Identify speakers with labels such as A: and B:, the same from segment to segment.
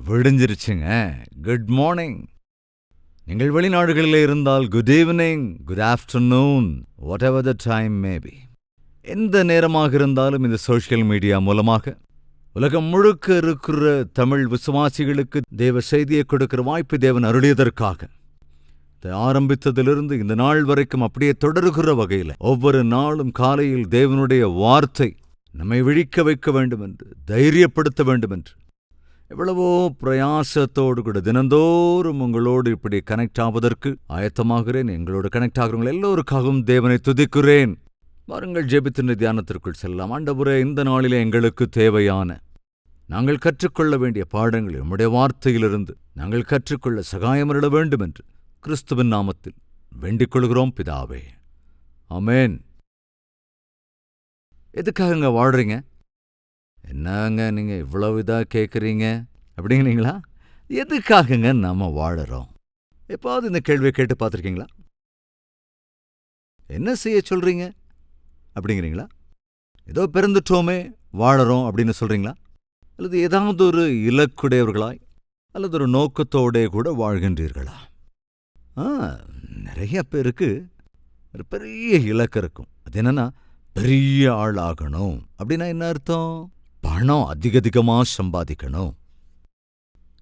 A: விடிஞ்சிருச்சுங்க. Good morning. நீங்கள் வெளிநாடுகளில் இருந்தால் good evening, good afternoon, what ever the time may be. எந்த நேரமாக இருந்தாலும் இந்த சோஷியல் மீடியா மூலமாக உலகம் முழுக்க இருக்கிற தமிழ் விசுவாசிகளுக்கு தேவ செய்தியை கொடுக்கிற வாய்ப்பு தேவன் அருளியதற்காக ஆரம்பித்ததிலிருந்து இந்த நாள் வரைக்கும் அப்படியே தொடர்கிற வகையில் ஒவ்வொரு நாளும் காலையில் தேவனுடைய வார்த்தை நம்மை விழிக்க வைக்க வேண்டும் என்று, தைரியப்படுத்த வேண்டும் என்று எவ்வளவோ பிரயாசத்தோடு கூட தினந்தோறும் உங்களோடு இப்படி கனெக்ட் ஆவதற்கு ஆயத்தமாகிறேன். எங்களோடு கனெக்ட் ஆகிறவங்க எல்லோருக்காகவும் தேவனை துதிக்கிறேன். வாருங்கள் ஜெபித்தின் தியானத்திற்குள் செல்லலாம். ஆண்டவரே, இந்த நாளிலே எங்களுக்கு தேவையான நாங்கள் கற்றுக்கொள்ள வேண்டிய பாடங்கள் நம்முடைய வார்த்தையிலிருந்து நாங்கள் கற்றுக்கொள்ள சகாயமருள வேண்டும் என்று கிறிஸ்துவின் நாமத்தில் வேண்டிக் கொள்கிறோம் பிதாவே, ஆமென். எதுக்காகங்க வாழ்றீங்க? என்னங்க நீங்கள் இவ்வளவு இதாக கேட்குறீங்க அப்படிங்கிறீங்களா? எதுக்காகங்க நம்ம வாழறோம்? எப்பாவது இந்த கேள்வியை கேட்டு பார்த்துருக்கீங்களா? என்ன செய்ய சொல்கிறீங்க அப்படிங்கிறீங்களா? ஏதோ பிறந்துட்டோமே வாழறோம் அப்படின்னு சொல்கிறீங்களா? அல்லது ஏதாவது ஒரு இலக்குடையவர்களாய் அல்லது ஒரு நோக்கத்தோடே கூட வாழ்கின்றீர்களா? நிறைய பேருக்கு ஒரு பெரிய இலக்கு இருக்கும். அது என்னன்னா, பெரிய ஆள் ஆகணும். அப்படின்னா என்ன அர்த்தம்? பணம் அதிகமாக சம்பாதிக்கணும்.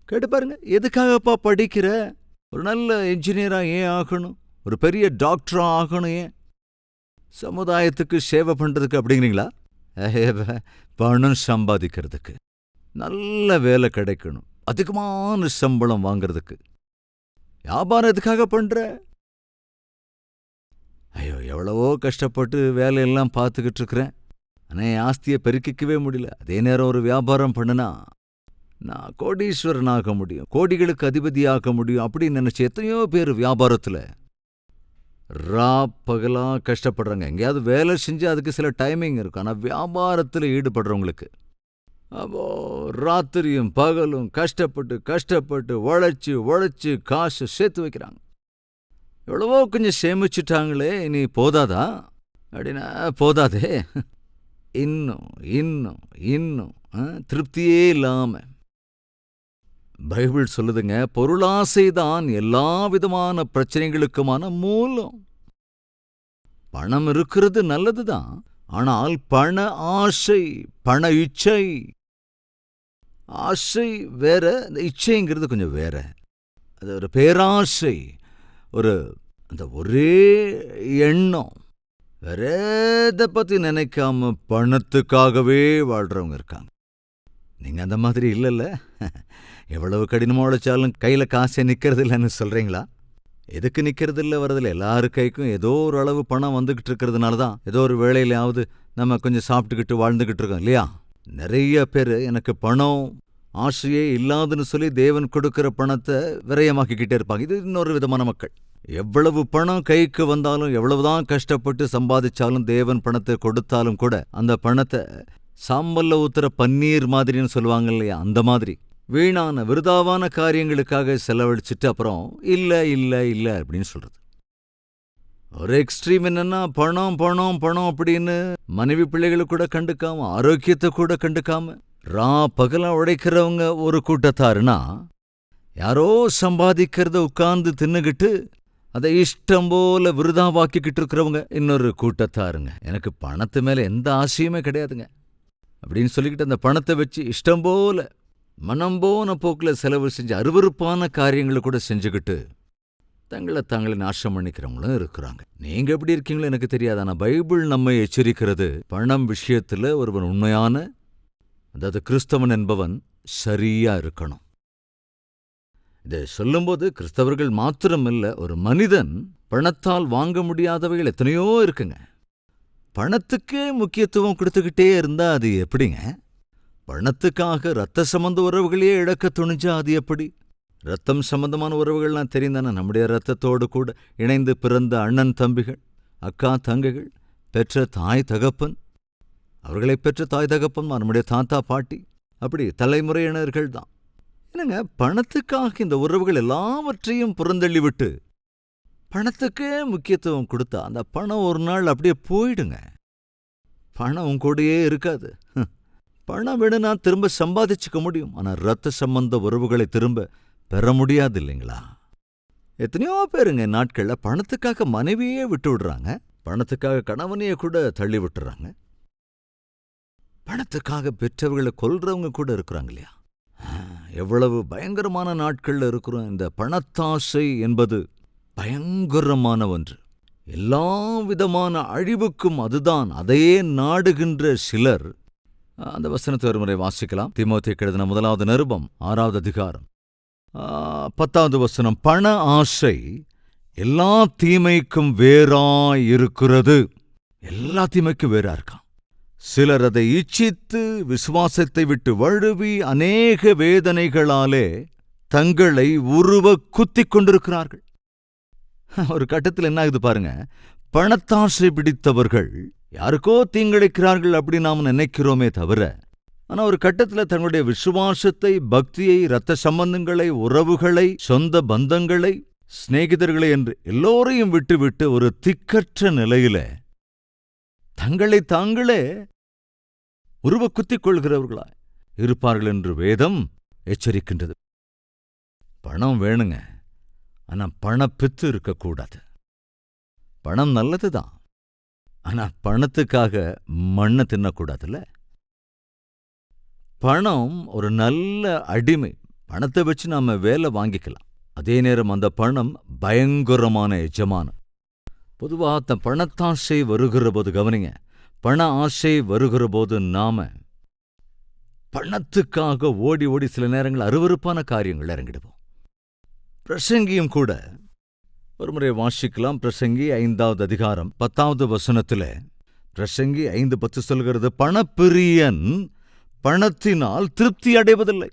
A: கேட்டு பாருங்க, எதுக்காகப்பா படிக்கிற? ஒரு நல்ல என்ஜினியரா ஏன் ஆகணும்? ஒரு பெரிய டாக்டரா ஆகணும் ஏன்? சமுதாயத்துக்கு சேவை பண்றதுக்கு அப்படிங்கிறீங்களா? பணம் சம்பாதிக்கிறதுக்கு, நல்ல வேலை கிடைக்கணும், அதிகமான சம்பளம் வாங்கிறதுக்கு. வியாபாரம் எதுக்காக பண்ற? ஐயோ, எவ்வளவோ கஷ்டப்பட்டு வேலையெல்லாம் பார்த்துக்கிட்டு இருக்கிறேன், ஆனால் என் ஆஸ்தியை பெருக்கிக்கவே முடியல. அதே நேரம் ஒரு வியாபாரம் பண்ணுனா நான் கோடீஸ்வரன் ஆக முடியும், கோடிகளுக்கு அதிபதியாக முடியும் அப்படின்னு நினைச்ச எத்தனையோ பேர் வியாபாரத்தில் பகலாக கஷ்டப்படுறாங்க. எங்கேயாவது வேலை செஞ்சு அதுக்கு சில டைமிங் இருக்கும். ஆனால் வியாபாரத்தில் ஈடுபடுறவங்களுக்கு அப்போ ராத்திரியும் பகலும் கஷ்டப்பட்டு உழைச்சி காசு சேர்த்து வைக்கிறாங்க. எவ்வளவோ கொஞ்சம் சேமிச்சுட்டாங்களே, இனி போதாதா அப்படின்னா போதாதே, இன்னும் திருப்தியே இல்லாம. பைபிள் சொல்லுதுங்க, பொருளாசைதான் எல்லா விதமான பிரச்சனைகளுக்குமான மூலம். பணம் இருக்கிறது நல்லதுதான், ஆனால் பண ஆசை, பண இச்சை, ஆசை வேற, இந்த இச்சைங்கிறது கொஞ்சம் வேற. அது ஒரு பேராசை, ஒரு அந்த ஒரே எண்ணம், வேற எதை பற்றி நினைக்காம பணத்துக்காகவே வாழ்றவங்க இருக்காங்க. நீங்க அந்த மாதிரி இல்லைல்ல? எவ்வளவு கடினமாக உழைச்சாலும் கையில் காசே நிற்கிறது இல்லைன்னு சொல்றீங்களா? எதுக்கு நிற்கிறது இல்லை, வரதில்லை. எல்லாரு கைக்கும் ஏதோ ஒரு அளவு பணம் வந்துகிட்டு இருக்கிறதுனால தான் ஏதோ ஒரு வேளையிலாவது நம்ம கொஞ்சம் சாப்பிட்டுக்கிட்டு வாழ்ந்துகிட்டு இருக்கோம் இல்லையா? நிறைய பேர் எனக்கு பணம் ஆசையே இல்லாதுன்னு சொல்லி தேவன் கொடுக்கிற பணத்தை விரயமாக்கிக்கிட்டே இருப்பாங்க. இது இன்னொரு விதமான மக்கள். எவ்வளவு பணம் கைக்கு வந்தாலும், எவ்வளவுதான் கஷ்டப்பட்டு சம்பாதிச்சாலும், தேவன் பணத்தை கொடுத்தாலும் கூட அந்த பணத்தை சாம்பல்ல ஊத்துற பன்னீர் மாதிரின்னு சொல்லுவாங்க இல்லையா, அந்த மாதிரி வீணான விருதாவான காரியங்களுக்காக செலவழிச்சிட்டு அப்புறம் இல்லை அப்படின்னு சொல்றது. ஒரு எக்ஸ்ட்ரீம் என்னன்னா, பணம் அப்படின்னு மனைவி பிள்ளைகளை கூட கண்டுக்காம, ஆரோக்கியத்தை கூட கண்டுக்காம பகலா உழைக்கிறவங்க ஒரு கூட்டத்தாருனா, யாரோ சம்பாதிக்கிறத உட்கார்ந்து தின்னுகிட்டு அதை இஷ்டம் போல விருதாவாக்கிக்கிட்டு இருக்கிறவங்க இன்னொரு கூட்டத்தாருங்க. எனக்கு பணத்து மேல எந்த ஆசையுமே கிடையாதுங்க அப்படின்னு சொல்லிக்கிட்டு அந்த பணத்தை வச்சு இஷ்டம் போல மனம் போன போக்கில் செலவு செஞ்சு அருவருப்பான காரியங்களை கூட செஞ்சுக்கிட்டு தாங்களே நாசம் பண்ணிக்கிறவங்களும் இருக்கிறாங்க. நீங்க எப்படி இருக்கீங்களோ எனக்கு தெரியாது. ஆனால் பைபிள் நம்மை எச்சரிக்கிறது, பணம் விஷயத்துல ஒருவன் உண்மையான, அதாவது கிறிஸ்தவன் என்பவன் சரியா இருக்கணும். இதை சொல்லும்போது கிறிஸ்தவர்கள் மாத்திரமில்ல, ஒரு மனிதன் பணத்தால் வாங்க முடியாதவைகள் எத்தனையோ இருக்குங்க. பணத்துக்கே முக்கியத்துவம் கொடுத்துக்கிட்டே இருந்தா அது எப்படிங்க? பணத்துக்காக இரத்த சம்பந்த உறவுகளையே இழக்க துணிஞ்சா அது எப்படி? ரத்தம் சம்பந்தமான உறவுகள்லாம் தெரிந்தானே, நம்முடைய இரத்தத்தோடு கூட இணைந்து பிறந்த அண்ணன் தம்பிகள், அக்கா தங்கைகள், பெற்ற தாய் தகப்பன், அவர்களை பெற்ற தாய் தகப்பன், நம்முடைய தாத்தா பாட்டி, அப்படி தலைமுறையினர்கள் தான். என்னங்க, பணத்துக்காக இந்த உறவுகள் எல்லாவற்றையும் புறந்தள்ளிவிட்டு பணத்துக்கே முக்கியத்துவம் கொடுத்தா அந்த பணம் ஒரு நாள் அப்படியே போயிடுங்க. பணம் உன் கூடயே இருக்காது. பணம் வேணும்னா திரும்ப சம்பாதிச்சுக்க முடியும். ஆனா ரத்த சம்பந்த உறவுகளை திரும்ப பெற முடியாது இல்லைங்களா? எத்தனையோ பேருங்க நாட்கள்ல பணத்துக்காக மனைவியே விட்டு விடுறாங்க, பணத்துக்காக கணவனையே கூட தள்ளி விட்டுறாங்க, பணத்துக்காக பெற்றவர்களை கொல்றவங்க கூட இருக்கிறாங்க இல்லையா? எவ்வளவு பயங்கரமான நாட்கள்ல இருக்கிறோம். இந்த பணத்தாசை என்பது பயங்கரமான ஒன்று. எல்லா விதமான அழிவுக்கும் அதுதான். அதையே நாடுகின்ற சிலர். அந்த வசனத்தை ஒருமுறை வாசிக்கலாம். தீமோத்தேயுக்கு எழுதின 1 நிருபம் 6 அதிகாரம் 10 வசனம். பண ஆசை எல்லா தீமைக்கும் வேறாயிருக்கிறது. எல்லா தீமைக்கும் வேறா இருக்கான். சிலர் அதை இச்சித்து விசுவாசத்தை விட்டு வழுவி அநேக வேதனைகளாலே தங்களை உருவ குத்திக் கொண்டிருக்கிறார்கள். ஒரு கட்டத்தில் என்ன ஆகுது பாருங்க. பணத்தாசை பிடித்தவர்கள் யாருக்கோ தீங்கிழைக்கிறார்கள் அப்படி நாம் நினைக்கிறோமே தவிர, ஆனா ஒரு கட்டத்தில் தங்களுடைய விசுவாசத்தை, பக்தியை, இரத்த சம்பந்தங்களை, உறவுகளை, சொந்த பந்தங்களை, சிநேகிதர்களை என்று எல்லோரையும் விட்டுவிட்டு ஒரு திக்கற்ற நிலையில தங்களை தாங்களே உருவ குத்திக் கொள்கிறவர்களாய் இருப்பார்கள் என்று வேதம் எச்சரிக்கின்றது. பணம் வேணுங்க, ஆனா பணப்பித்து இருக்கக்கூடாது. பணம் நல்லதுதான், ஆனா பணத்துக்காக மண்ணை தின்னக்கூடாதுல்ல. பணம் ஒரு நல்ல அடிமை. பணத்தை வச்சு நாம வேலை வாங்கிக்கலாம். அதே நேரம் அந்த பணம் பயங்கரமான எஜமானம். பொதுவாக தன் பணத்தாசை வருகிற போது கவனிங்க, பண ஆசை வருகிற போது நாம பணத்துக்காக ஓடி ஓடி சில நேரங்கள் அருவருப்பான காரியங்கள் இறங்கிடுவோம். பிரசங்கியும் கூட ஒருமுறை வாசிக்கலாம். பிரசங்கி 5 அதிகாரம் 10 வசனத்தில் பிரசங்கி 5:10 சொல்கிறது, பணப்பிரியன் பணத்தினால் திருப்தி அடைவதில்லை.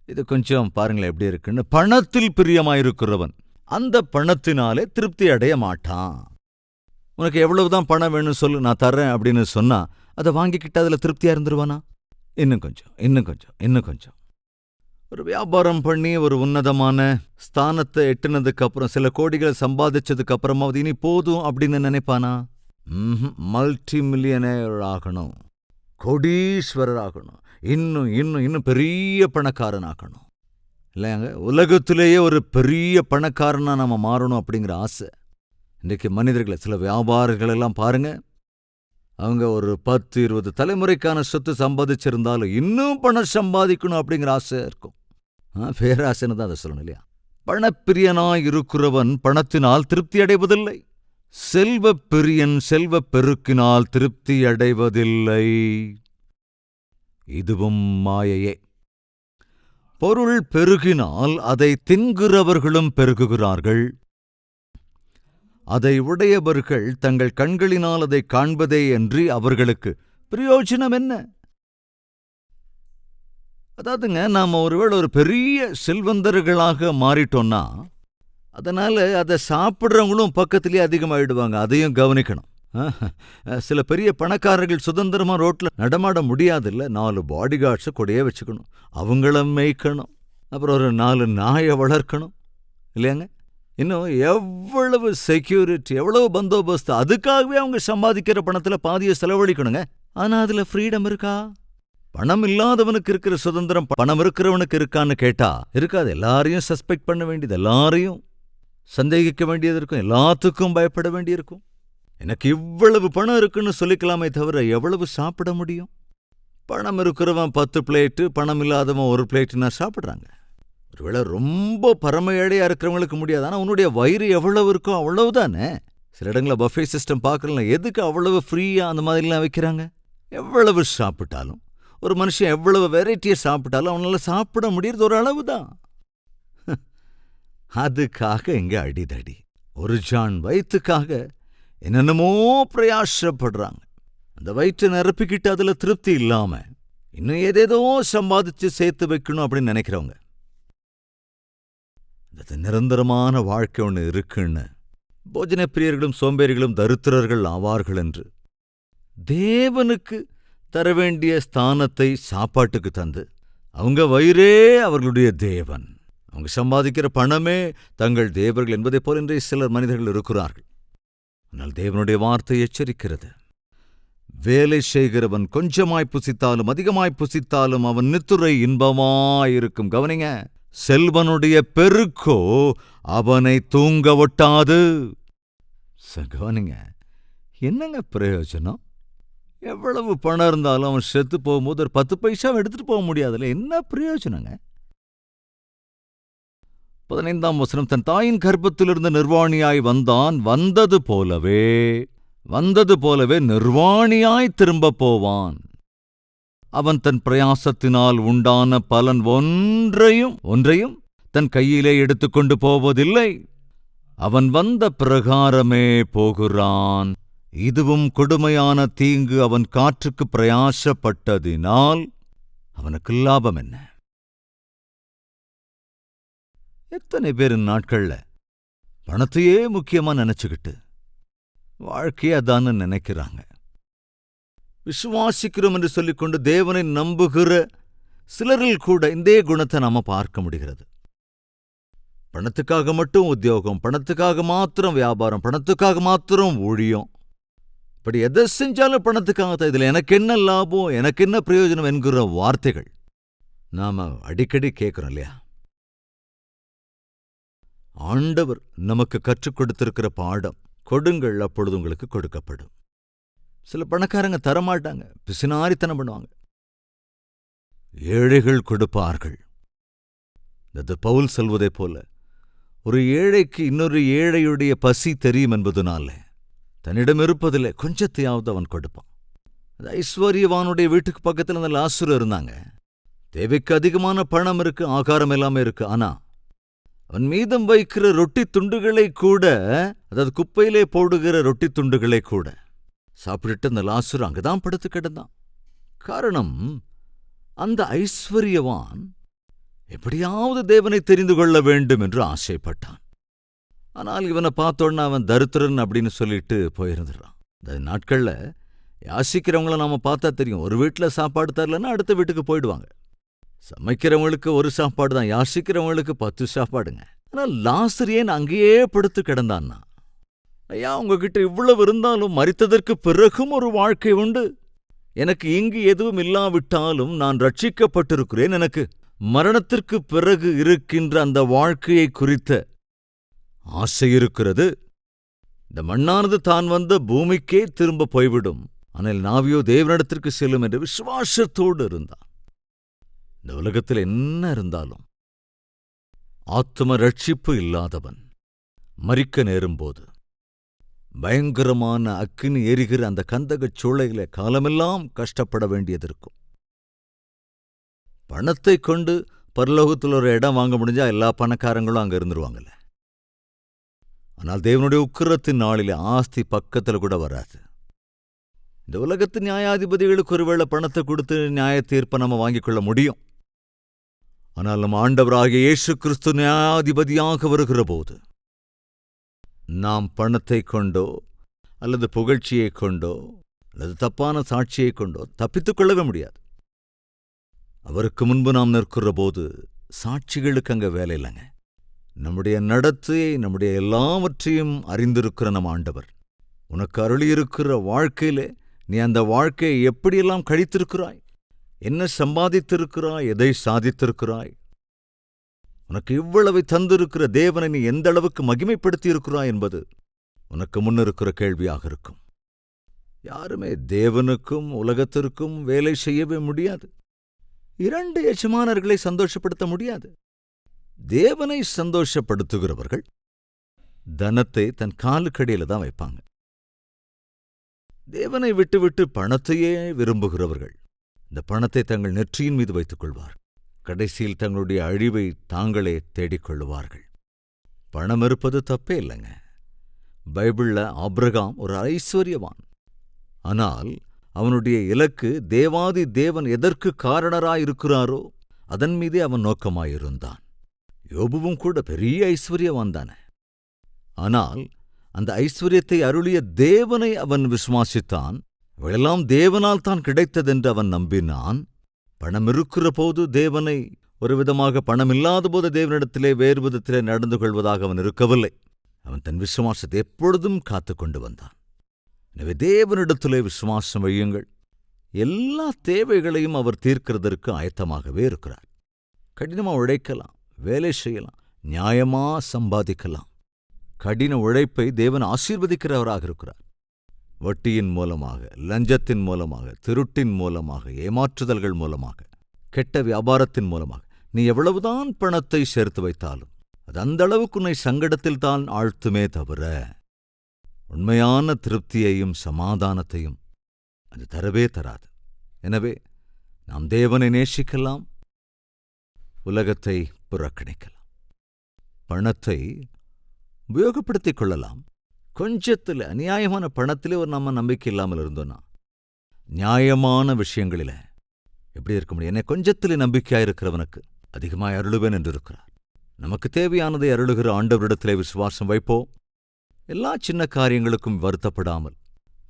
A: இது கொஞ்சம் பாருங்களேன் எப்படி இருக்குன்னு. பணத்தில் பிரியமாயிருக்கிறவன் அந்த பணத்தினாலே திருப்தி அடைய மாட்டான். உனக்கு எவ்வளவுதான் பணம் வேணும் சொல்லு, நான் தர்றேன் அப்படின்னு சொன்னா அதை வாங்கிக்கிட்டு அதில் திருப்தியா இருந்துருவானா? இன்னும் கொஞ்சம், இன்னும் கொஞ்சம், இன்னும் கொஞ்சம். ஒரு வியாபாரம் பண்ணி ஒரு உன்னதமான ஸ்தானத்தை எட்டுனதுக்கு அப்புறம், சில கோடிகளை சம்பாதிச்சதுக்கு அப்புறமாவது இனி போதும் அப்படின்னு நினைப்பானா? மல்டி மில்லியனர் ஆகணும், கோடீஸ்வரர் ஆகணும், இன்னும் இன்னும் இன்னும் பெரிய பணக்காரன் ஆகணும் இல்லையாங்க? உலகத்திலேயே ஒரு பெரிய பணக்காரனா நம்ம மாறணும் அப்படிங்கிற ஆசை. இன்றைக்கு மனிதர்களை, சில வியாபாரிகள் எல்லாம் பாருங்க, அவங்க ஒரு 10-20 தலைமுறைக்கான சொத்து சம்பாதிச்சிருந்தாலும் இன்னும் பணம் சம்பாதிக்கணும் அப்படிங்கிற ஆசை இருக்கும். பேராசைன்னு தான் அதை சொல்லணும் இல்லையா? பணப்பிரியனாய் இருக்கிறவன் பணத்தினால் திருப்தி அடைவதில்லை. செல்வ பிரியன் செல்வ பெருக்கினால் திருப்தி அடைவதில்லை. இதுவும் மாயையே. பொருள் பெருகினால் அதை தின்கிறவர்களும் பெருகுகிறார்கள். அதை உடையவர்கள் தங்கள் கண்களினால் அதை காண்பதே அன்றி அவர்களுக்கு பிரயோஜனம் என்ன? அதாவதுங்க, நாம ஒருவேளை ஒரு பெரிய செல்வந்தர்களாக மாறிட்டோம்னா அதனால அதை சாப்பிட்றவங்களும் பக்கத்திலேயே அதிகமாயிடுவாங்க. அதையும் கவனிக்கணும். சில பெரிய பணக்காரர்கள் சுதந்திரமா ரோட்ல நடமாட முடியாதுல்ல. 4 பாடிகார்ட்ஸை கூடயே வச்சுக்கணும், அவங்கள மேய்க்கணும், அப்புறம் ஒரு 4 நாயை வளர்க்கணும் இல்லையாங்க? இன்னும் எவ்வளவு செக்யூரிட்டி, எவ்வளவு பந்தோபஸ்து. அதுக்காகவே அவங்க சம்பாதிக்கிற பணத்துல பாதியை செலவழிக்கணுங்க. ஆனா அதுல ஃப்ரீடம் இருக்கா? பணம் இல்லாதவனுக்கு இருக்கிற சுதந்திரம் பணம் இருக்கிறவனுக்கு இருக்கான்னு கேட்டா இருக்காது. எல்லாரையும் சஸ்பெக்ட் பண்ண வேண்டியது, எல்லாரையும் சந்தேகிக்க வேண்டியது இருக்கும், எல்லாத்துக்கும் பயப்பட வேண்டியிருக்கும். எனக்கு இவ்வளவு பணம் இருக்குன்னு சொல்லிக்கலாமே தவிர எவ்வளவு சாப்பிட முடியும்? பணம் இருக்கிறவன் 10 பிளேட்டு, பணம் இல்லாதவன் 1 பிளேட்டுனா சாப்பிட்றாங்க. ஒருவேளை ரொம்ப பரம ஏழையா இருக்கிறவங்களுக்கு முடியாது. ஆனால் உன்னுடைய வயிறு எவ்வளவு இருக்கோ அவ்வளவுதானே. சில இடங்களில் பஃபே சிஸ்டம் பார்க்கலாம். எதுக்கு அவ்வளவு ஃப்ரீயா அந்த மாதிரிலாம் வைக்கிறாங்க? எவ்வளவு சாப்பிட்டாலும், ஒரு மனுஷன் எவ்வளவு வெரைட்டியை சாப்பிட்டாலும் அவனால சாப்பிட முடியறது ஒரு அளவு தான். அதுக்காக இங்க அடிதடி. ஒரு ஜான் வயிற்றுக்காக என்னென்னமோ பிரயாசப்படுறாங்க. அந்த வயிற்றை நிரப்பிக்கிட்டு அதுல திருப்தி இல்லாம இன்னும் ஏதேதோ சம்பாதிச்சு சேர்த்து வைக்கணும் அப்படின்னு நினைக்கிறவங்க. அது நிரந்தரமான வாழ்க்கை ஒன்று இருக்குன்னு போஜன பிரியர்களும் சோம்பேறிகளும் தரித்திரர்கள் ஆவார்கள் என்று தேவனுக்கு தர வேண்டிய ஸ்தானத்தை சாப்பாட்டுக்கு தந்து, அவங்க வயிறே அவர்களுடைய தேவன், அவங்க சம்பாதிக்கிற பணமே தங்கள் தேவர்கள் என்பதை போல இன்றைய சிலர் மனிதர்கள் இருக்கிறார்கள். ஆனால் தேவனுடைய வார்த்தை எச்சரிக்கிறது, வேலை செய்கிறவன் கொஞ்சமாய் புசித்தாலும் அதிகமாய் புசித்தாலும் அவன் நித்துரை இன்பமாயிருக்கும். கவனிங்க, செல்வனுடைய பெருக்கோ அவனை தூங்க ஒட்டாது. கவனிங்க, என்னங்க பிரயோஜனம்? எவ்வளவு பணம் இருந்தாலும் அவன் செத்து போகும்போது ஒரு 10 பைசாவை எடுத்துட்டு போக முடியாதுல்ல, என்ன பிரயோஜனங்க? 15ஆம் வசனம், தன் தாயின் கர்ப்பத்திலிருந்து நிர்வாணியாய் வந்தான், வந்தது போலவே நிர்வாணியாய் திரும்ப போவான். அவன் தன் பிரயாசத்தினால் உண்டான பலன் ஒன்றையும் தன் கையிலே எடுத்துக்கொண்டு போவதில்லை. அவன் வந்த பிரகாரமே போகிறான். இதுவும் கொடுமையான தீங்கு அவன் காற்றுக்கு பிரயாசப்பட்டதினால் அவனுக்கு லாபம் என்ன? எத்தனை பேர் நாட்கள்ல பணத்தையே முக்கியமா நினைச்சுக்கிட்டு வாழ்க்கையே அதான்னு நினைக்கிறாங்க. விசுவாசிக்கிறோம் என்று சொல்லிக்கொண்டு தேவனை நம்புகிற சிலரில் கூட இந்த குணத்தை நாம பார்க்க முடிகிறது. பணத்துக்காக மட்டும் உத்தியோகம், பணத்துக்காக மாத்திரம் வியாபாரம், பணத்துக்காக மாத்திரம் ஊழியம், இப்படி எதை செஞ்சாலும் பணத்துக்காகத்தான். இதில் எனக்கு என்ன லாபம், எனக்கு என்ன பிரயோஜனம் என்கிற வார்த்தைகள் நாம அடிக்கடி கேட்கிறோம் இல்லையா? ஆண்டவர் நமக்கு கற்றுக் கொடுத்திருக்கிற பாடம், கொடுங்கள் அப்பொழுது உங்களுக்கு கொடுக்கப்படும். சில பணக்காரங்க தரமாட்டாங்க, பிசினாரித்தனம் பண்ணுவாங்க. ஏழைகள் கொடுப்பார்கள். அது பவுல் சொல்வதைப் போல, ஒரு ஏழைக்கு இன்னொரு ஏழையுடைய பசி தெரியும் என்பதனால தன்னிடம் இருப்பதில்லை கொஞ்சத்தையாவது அவன் கொடுப்பான். அது ஐஸ்வர்யவானுடைய வீட்டுக்கு பக்கத்தில் அந்த லாசரு இருந்தாங்க. தேவைக்கு அதிகமான பணம் இருக்கு, ஆகாரம் எல்லாமே இருக்கு. ஆனா அவன் மீதம் வைக்கிற ரொட்டி துண்டுகளை கூட, அதாவது குப்பையிலே போடுகிற ரொட்டி துண்டுகளை கூட சாப்பிட்டுட்டு அந்த லாசரு அங்கதான் படுத்து கிடந்தான். காரணம், அந்த ஐஸ்வர்யவான் எப்படியாவது தேவனை தெரிந்து கொள்ள வேண்டும் என்று ஆசைப்பட்டான். ஆனால் இவனை பார்த்தோன்னா அவன் தரித்திரன் அப்படின்னு சொல்லிட்டு போயிருந்துடுறான். இந்த நாட்கள்ல யாசிக்கிறவங்கள நாம பார்த்தா தெரியும். ஒரு வீட்டில் சாப்பாடு தரலன்னா அடுத்த வீட்டுக்கு போயிடுவாங்க. சமைக்கிறவங்களுக்கு ஒரு சாப்பாடு தான், யாசிக்கிறவங்களுக்கு 10 சாப்பாடுங்க. ஆனால் லாசர் ஏன் அங்கேயே படுத்து கிடந்தான்னா, ஐயா உங்ககிட்ட இவ்வளவு இருந்தாலும் மரித்ததற்கு பிறகும் ஒரு வாழ்க்கை உண்டு. எனக்கு இங்கு எதுவும் இல்லாவிட்டாலும் நான் ரட்சிக்கப்பட்டிருக்கிறேன். எனக்கு மரணத்திற்கு பிறகு இருக்கின்ற அந்த வாழ்க்கையை குறித்த ஆசை இருக்கிறது. இந்த மண்ணானது தான் வந்த பூமிக்கே திரும்ப போய்விடும், ஆனால் நாவியோ தேவனிடத்திற்கு செல்லும் என்று விசுவாசத்தோடு இருந்தான். இந்த உலகத்தில் என்ன இருந்தாலும் ஆத்தும ரட்சிப்பு இல்லாதவன் மரிக்க நேரும்போது பயங்கரமான அக்கினி எரிகிற அந்த கந்தகச் சூளையில காலமெல்லாம் கஷ்டப்பட வேண்டியதிருக்கும். பணத்தை கொண்டு பரலோகத்தில் ஒரு இடம் வாங்க முடிஞ்சா எல்லா பணக்காரங்களும் அங்க இருந்துருவாங்கல்ல. ஆனால் தேவனுடைய உக்கிரத்தின் நாளிலே ஆஸ்தி பக்கத்தில் கூட வராது. இந்த உலகத்து நியாயாதிபதிகளுக்கு ஒருவேளை பணத்தை கொடுத்து நியாய தீர்ப்பை நம்ம வாங்கிக் கொள்ள முடியும். ஆனால் நம் ஆண்டவராகிய இயேசு கிறிஸ்து நியாயாதிபதியாக வருகிற போது நாம் பணத்தை கொண்டோ அல்லது புகழ்ச்சியை கொண்டோ அல்லது தப்பான சாட்சியை கொண்டோ தப்பித்துக் கொள்ளவே முடியாது. அவருக்கு முன்பு நாம் நிற்கிற போது சாட்சிகளுக்கு அங்க வேலை இல்லைங்க. நம்முடைய நடத்தையை, நம்முடைய எல்லாவற்றையும் அறிந்திருக்கிற நம் ஆண்டவர் உனக்கு அருளியிருக்கிற வாழ்க்கையிலே நீ அந்த வாழ்க்கையை எப்படியெல்லாம் கழித்திருக்கிறாய், என்ன சம்பாதித்திருக்கிறாய், எதை சாதித்திருக்கிறாய், உனக்கு இவ்வளவை தந்திருக்கிற தேவனை நீ எந்த அளவுக்கு மகிமைப்படுத்தியிருக்கிறாய் என்பது உனக்கு முன்னிருக்கிற கேள்வியாக இருக்கும். யாருமே தேவனுக்கும் உலகத்திற்கும் வேலை செய்யவே முடியாது. 2 எஜமானர்களை சந்தோஷப்படுத்த முடியாது. தேவனை சந்தோஷப்படுத்துகிறவர்கள் தனத்தை தன் காலுக்கடியில தான் வைப்பாங்க. தேவனை விட்டுவிட்டு பணத்தையே விரும்புகிறவர்கள் இந்த பணத்தை தங்கள் நெற்றியின் மீது வைத்துக் கொள்வார். கடைசியில் தங்களுடைய அழிவை தாங்களே தேடிக்கொள்ளுவார்கள். பணம் இருப்பது தப்பே இல்லைங்க. பைபிள்ல ஆபிரகாம் ஒரு ஐஸ்வர்யவான். ஆனால் அவனுடைய இலக்கு தேவாதி தேவன் எதற்கு காரணராயிருக்கிறாரோ அதன் மீதே அவன் நோக்கமாயிருந்தான். யோபுவும் கூட பெரிய ஐஸ்வர்யவான் தானே. ஆனால் அந்த ஐஸ்வர்யத்தை அருளிய தேவனை அவன் விசுவாசித்தான். அவளெல்லாம் தேவனால் தான் கிடைத்ததென்று அவன் நம்பினான். பணம் இருக்கிற போது தேவனை ஒரு விதமாக, பணம் இல்லாத போது தேவனிடத்திலே வேறு விதத்திலே நடந்து கொள்வதாக அவன் இருக்கவில்லை. அவன் தன் விசுவாசத்தை எப்பொழுதும் காத்து கொண்டு வந்தான். எனவே தேவனிடத்திலே விசுவாசம் வையுங்கள். எல்லா தேவைகளையும் அவர் தீர்க்கிறதற்கு ஆயத்தமாகவே இருக்கிறார். கடினமா உழைக்கலாம், வேலை செய்யலாம், நியாயமா சம்பாதிக்கலாம். கடின உழைப்பை தேவன் ஆசீர்வதிக்கிறவராக இருக்கிறார். வட்டியின் மூலமாக, லஞ்சத்தின் மூலமாக, திருட்டின் மூலமாக, ஏமாற்றுதல்கள் மூலமாக, கெட்ட வியாபாரத்தின் மூலமாக நீ எவ்வளவுதான் பணத்தை சேர்த்து வைத்தாலும் அது அந்த அளவுக்கு உன்னை சங்கடத்தில் தான் ஆழ்த்துமே தவிர உண்மையான திருப்தியையும் சமாதானத்தையும் அது தரவே தராது. எனவே நாம் தேவனை நேசிக்கலாம், உலகத்தை புறக்கணிக்கலாம். பணத்தை உபயோகப்படுத்திக் கொள்ளலாம். கொஞ்சத்தில் அநியாயமான பணத்திலே ஒரு நம்ம நம்பிக்கை இல்லாமல் இருந்தோன்னா நியாயமான விஷயங்களில எப்படி இருக்க முடியும்? என்னை கொஞ்சத்திலே நம்பிக்கையாயிருக்கிறவனுக்கு அதிகமாய் அருளுவேன் என்று இருக்கிறார். நமக்கு தேவையானதை அருளுகிற ஆண்டவரிடத்திலே விசுவாசம் வைப்போம். எல்லா சின்ன காரியங்களுக்கும் வருத்தப்படாமல்,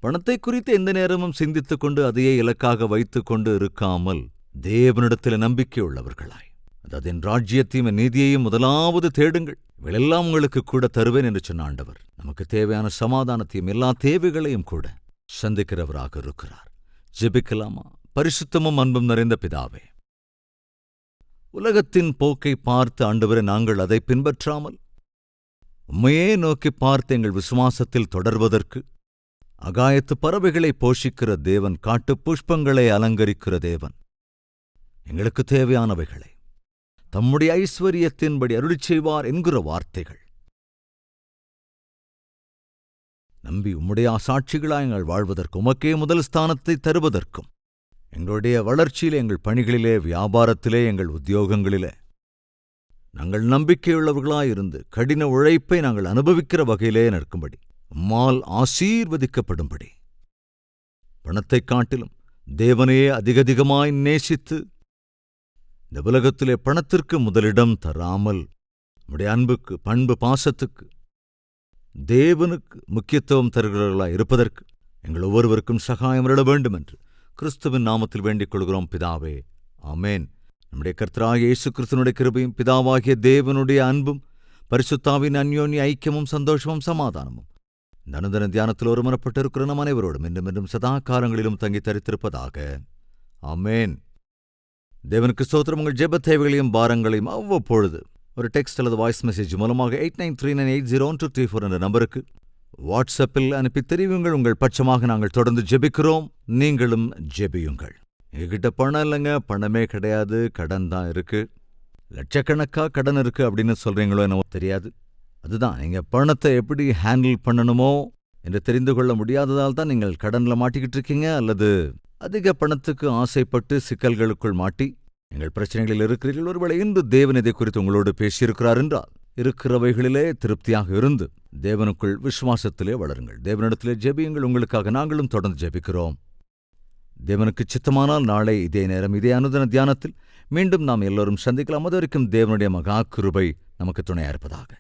A: பணத்தை குறித்து எந்த நேரமும் சிந்தித்துக் கொண்டு அதையே இலக்காக வைத்துக் கொண்டு இருக்காமல் தேவனிடத்தில் நம்பிக்கை உள்ளவர்களாய், அதாவது என் ராஜ்யத்தையும் என் நீதியையும் முதலாவது தேடுங்கள், இவையெல்லாம் உங்களுக்கு கூட தருவேன் என்று சொன்ன ஆண்டவர் நமக்கு தேவையான சமாதானத்தையும் எல்லா தேவைகளையும் கூட சந்திக்கிறவராக இருக்கிறார். ஜெபிக்கலாமா? பரிசுத்தமும் அன்பும் நிறைந்த பிதாவே, உலகத்தின் போக்கை பார்த்து ஆண்டவரை நாங்கள் அதை பின்பற்றாமல் உம்மையே நோக்கி பார்த்து எங்கள் விசுவாசத்தில் தொடர்வதற்கு அகாயத்து பறவைகளை போஷிக்கிற தேவன், காட்டு புஷ்பங்களை அலங்கரிக்கிற தேவன், எங்களுக்கு தேவையானவைகளை தம்முடைய ஐஸ்வரியத்தின்படி அருளிச் செய்வார் என்கிற வார்த்தைகள் நம்பி உம்முடைய சாட்சிகளாய் எங்கள் வாழ்வதற்கும் உமக்கே முதல் ஸ்தானத்தை தருவதற்கும் எங்களுடைய வளர்ச்சியிலே, எங்கள் பணிகளிலே, வியாபாரத்திலே, எங்கள் உத்தியோகங்களிலே நாங்கள் நம்பிக்கையுள்ளவர்களாயிருந்து கடின உழைப்பை நாங்கள் அனுபவிக்கிற வகையிலே நிற்கும்படி, உம்மால் ஆசீர்வதிக்கப்படும்படி, பணத்தைக் காட்டிலும் தேவனையே அதிகமாய் நேசித்து இந்த உலகத்திலே பணத்திற்கு முதலிடம் தராமல் நம்முடைய அன்புக்கு, பண்பு, பாசத்துக்கு, தேவனுக்கு முக்கியத்துவம் தருகிறவர்களாய் இருப்பதற்கு எங்கள் ஒவ்வொருவருக்கும் சகாயம் அருள வேண்டும் என்று கிறிஸ்துவின் நாமத்தில் வேண்டிக் கொள்கிறோம் பிதாவே, ஆமேன். நம்முடைய கர்த்தராகிய இயேசு கிறிஸ்துவினுடைய கிருபையும் பிதாவாகிய தேவனுடைய அன்பும் பரிசுத்தாவின் அந்யோன்ய ஐக்கியமும் சந்தோஷமும் சமாதானமும் இந்த அனுதின தியானத்தில் ஒருமனப்பட்டிருக்கிற நம் அனைவரோடும் இன்னும் சதா காலங்களிலும் தங்கி தரித்திருப்பதாக, ஆமேன். தேவனுக்கு ஸ்தோத்திரம். உங்கள் ஜெப தேவைகளையும் பாரங்களையும் அவ்வப்பொழுது ஒரு டெக்ஸ்ட் அல்லது வாய்ஸ் மெசேஜ் மூலமாக 8939801234 என்ற நம்பருக்கு வாட்ஸ்அப்பில் அனுப்பி தெரிவியுங்கள். உங்கள் பட்சமாக நாங்கள் தொடர்ந்து ஜெபிக்கிறோம், நீங்களும் ஜெபியுங்கள். எங்ககிட்ட பணம் இல்லைங்க, பணமே கிடையாது, கடன் தான் இருக்கு, லட்சக்கணக்கா கடன் இருக்கு அப்படின்னு சொல்றீங்களோ என்னவோ தெரியாது. அதுதான், நீங்க பணத்தை எப்படி ஹேண்டில் பண்ணணுமோ என்று தெரிந்து கொள்ள முடியாததால் தான் நீங்கள் கடன்ல மாட்டிக்கிட்டு இருக்கீங்க, அல்லது அதிக பணத்துக்கு ஆசைப்பட்டு சிக்கல்களுக்குள் மாட்டி எங்கள் பிரச்சனைகளில் இருக்கிறீர்கள். ஒருவேளை இன்று தேவன் இதை குறித்து உங்களோடு பேசியிருக்கிறார் என்றால் இருக்கிறவைகளிலே திருப்தியாக இருந்து தேவனுக்குள் விசுவாசத்திலே வளருங்கள். தேவனிடத்திலே ஜெபியுங்கள். உங்களுக்காக நாங்களும் தொடர்ந்து ஜெபிக்கிறோம். தேவனுக்கு சித்தமானால் நாளை இதே நேரம் இதே அனுதின தியானத்தில் மீண்டும் நாம் எல்லோரும் சந்திக்கலாம். அது வரைக்கும் தேவனுடைய மகா கிருபை நமக்கு துணையா இருப்பதாக.